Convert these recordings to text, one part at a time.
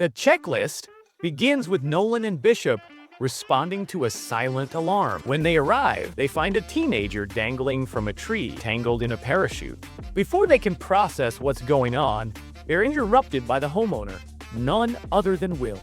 The checklist begins with Nolan and Bishop responding to a silent alarm. When they arrive, they find a teenager dangling from a tree, tangled in a parachute. Before they can process what's going on, they're interrupted by the homeowner, none other than Will.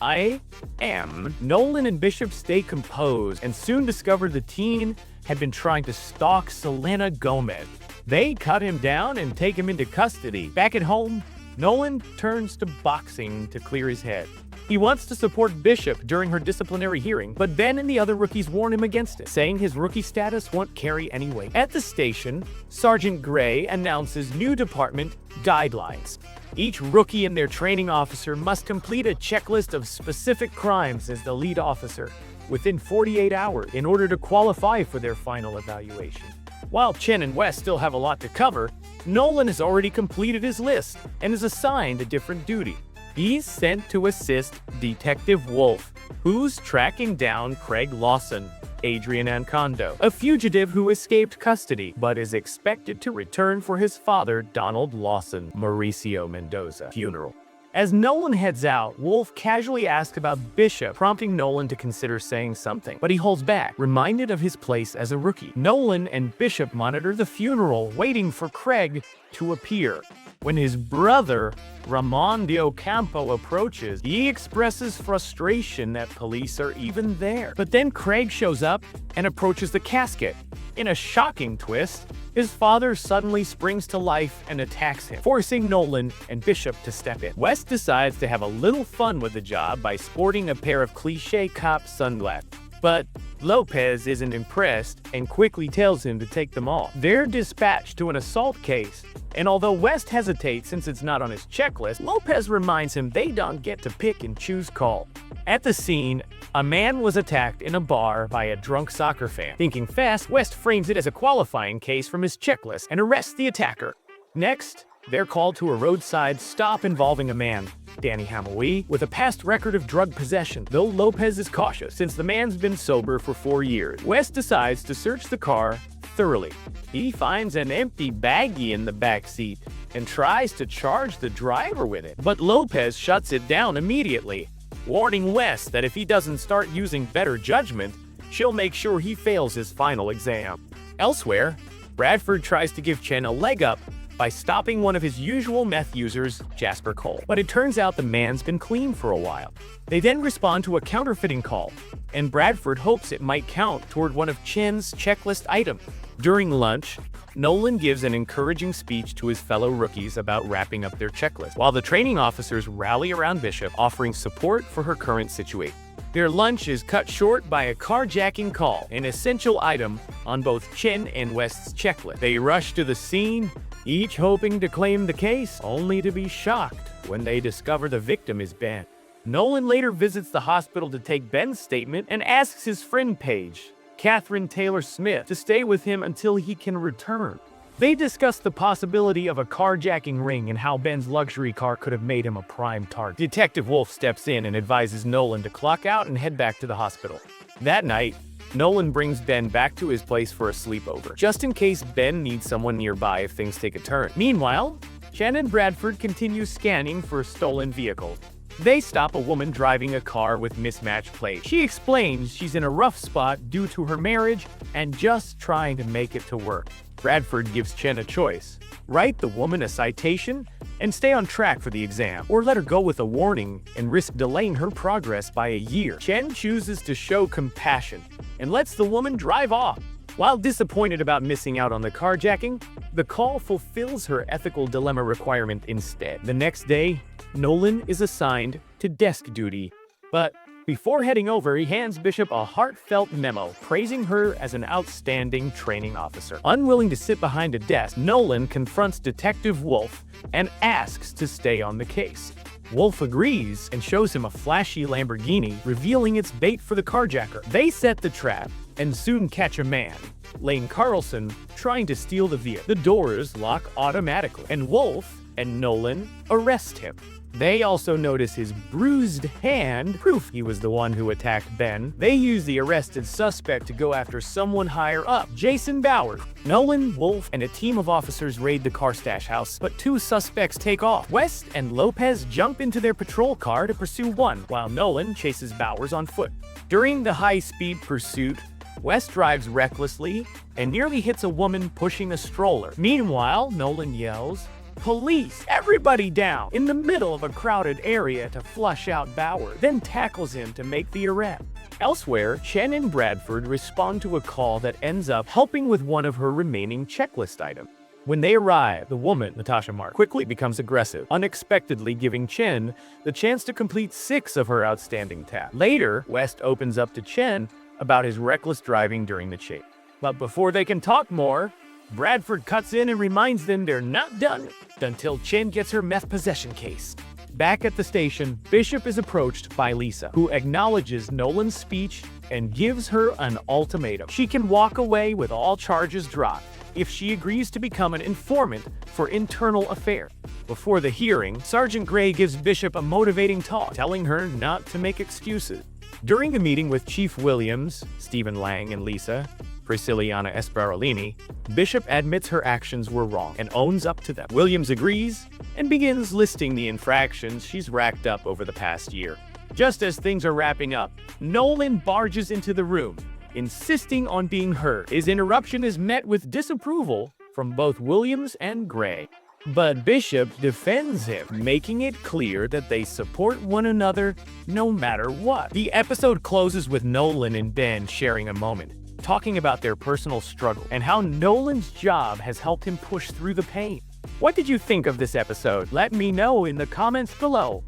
Nolan and Bishop stay composed and soon discover the teen had been trying to stalk Selena Gomez. They cut him down and take him into custody. Back at home, Nolan turns to boxing to clear his head. He wants to support Bishop during her disciplinary hearing, but Ben and the other rookies warn him against it, saying his rookie status won't carry any weight. At the station, Sergeant Gray announces new department guidelines. Each rookie and their training officer must complete a checklist of specific crimes as the lead officer within 48 hours in order to qualify for their final evaluation. While Chen and West still have a lot to cover, Nolan has already completed his list and is assigned a different duty. He's sent to assist Detective Wolf, who's tracking down Craig Lawson, Adrian Ancondo, a fugitive who escaped custody but is expected to return for his father, Donald Lawson, Mauricio Mendoza, funeral. As Nolan heads out, Wolf casually asks about Bishop, prompting Nolan to consider saying something, but he holds back, reminded of his place as a rookie. Nolan and Bishop monitor the funeral, waiting for Craig to appear. When his brother, Ramon de Ocampo, approaches, he expresses frustration that police are even there. But then Craig shows up and approaches the casket. In a shocking twist, his father suddenly springs to life and attacks him, forcing Nolan and Bishop to step in. West decides to have a little fun with the job by sporting a pair of cliché cop sunglasses. But Lopez isn't impressed and quickly tells him to take them off. They're dispatched to an assault case, and although West hesitates since it's not on his checklist, Lopez reminds him they don't get to pick and choose call. At the scene, a man was attacked in a bar by a drunk soccer fan. Thinking fast, West frames it as a qualifying case from his checklist and arrests the attacker. Next, they're called to a roadside stop involving a man, Danny Hamawi, with a past record of drug possession, though Lopez is cautious since the man's been sober for 4 years. West decides to search the car thoroughly. He finds an empty baggie in the back seat and tries to charge the driver with it, but Lopez shuts it down immediately, warning West that if he doesn't start using better judgment, she'll make sure he fails his final exam. Elsewhere, Bradford tries to give Chen a leg up by stopping one of his usual meth users, Jasper Cole. But it turns out the man's been clean for a while. They then respond to a counterfeiting call, and Bradford hopes it might count toward one of Chen's checklist items. During lunch, Nolan gives an encouraging speech to his fellow rookies about wrapping up their checklist, while the training officers rally around Bishop, offering support for her current situation. Their lunch is cut short by a carjacking call, an essential item on both Chen and West's checklist. They rush to the scene, each hoping to claim the case, only to be shocked when they discover the victim is Ben. Nolan later visits the hospital to take Ben's statement and asks his friend Paige, Catherine Taylor Smith, to stay with him until he can return. They discuss the possibility of a carjacking ring and how Ben's luxury car could have made him a prime target. Detective Wolf steps in and advises Nolan to clock out and head back to the hospital. That night, Nolan brings Ben back to his place for a sleepover, just in case Ben needs someone nearby if things take a turn. Meanwhile, Chen and Bradford continue scanning for stolen vehicles. They stop a woman driving a car with mismatched plates. She explains she's in a rough spot due to her marriage and just trying to make it to work. Bradford gives Chen a choice: write the woman a citation and stay on track for the exam, or let her go with a warning and risk delaying her progress by a year. Chen chooses to show compassion and lets the woman drive off. While disappointed about missing out on the carjacking, the call fulfills her ethical dilemma requirement instead. The next day, Nolan is assigned to desk duty, but before heading over, he hands Bishop a heartfelt memo praising her as an outstanding training officer. Unwilling to sit behind a desk, Nolan confronts Detective Wolf and asks to stay on the case. Wolf agrees and shows him a flashy Lamborghini, revealing its bait for the carjacker. They set the trap and soon catch a man, Lane Carlson, trying to steal the vehicle. The doors lock automatically, and Wolf and Nolan arrest him. They also notice his bruised hand, proof he was the one who attacked Ben. They use the arrested suspect to go after someone higher up, Jason Bauer. Nolan, Wolf, and a team of officers raid the car stash house, but two suspects take off. West and Lopez jump into their patrol car to pursue one, while Nolan chases Bowers on foot. During the high-speed pursuit, West drives recklessly and nearly hits a woman pushing a stroller. Meanwhile, Nolan yells, "Police! Everybody down!" in the middle of a crowded area to flush out Bauer, then tackles him to make the arrest. Elsewhere, Chen and Bradford respond to a call that ends up helping with one of her remaining checklist items. When they arrive, the woman, Natasha Mark, quickly becomes aggressive, unexpectedly giving Chen the chance to complete 6 of her outstanding tasks. Later, West opens up to Chen about his reckless driving during the chase. But before they can talk more, Bradford cuts in and reminds them they're not done until Chen gets her meth possession case. Back at the station, Bishop is approached by Lisa, who acknowledges Nolan's speech and gives her an ultimatum. She can walk away with all charges dropped if she agrees to become an informant for internal affairs. Before the hearing, Sergeant Gray gives Bishop a motivating talk, telling her not to make excuses. During a meeting with Chief Williams, Stephen Lang, and Lisa, Priscilliana Esperolini, Bishop admits her actions were wrong and owns up to them. Williams agrees and begins listing the infractions she's racked up over the past year. Just as things are wrapping up, Nolan barges into the room, insisting on being heard. His interruption is met with disapproval from both Williams and Gray. But Bishop defends him, making it clear that they support one another no matter what. The episode closes with Nolan and Ben sharing a moment, talking about their personal struggle and how Nolan's job has helped him push through the pain. What did you think of this episode? Let me know in the comments below.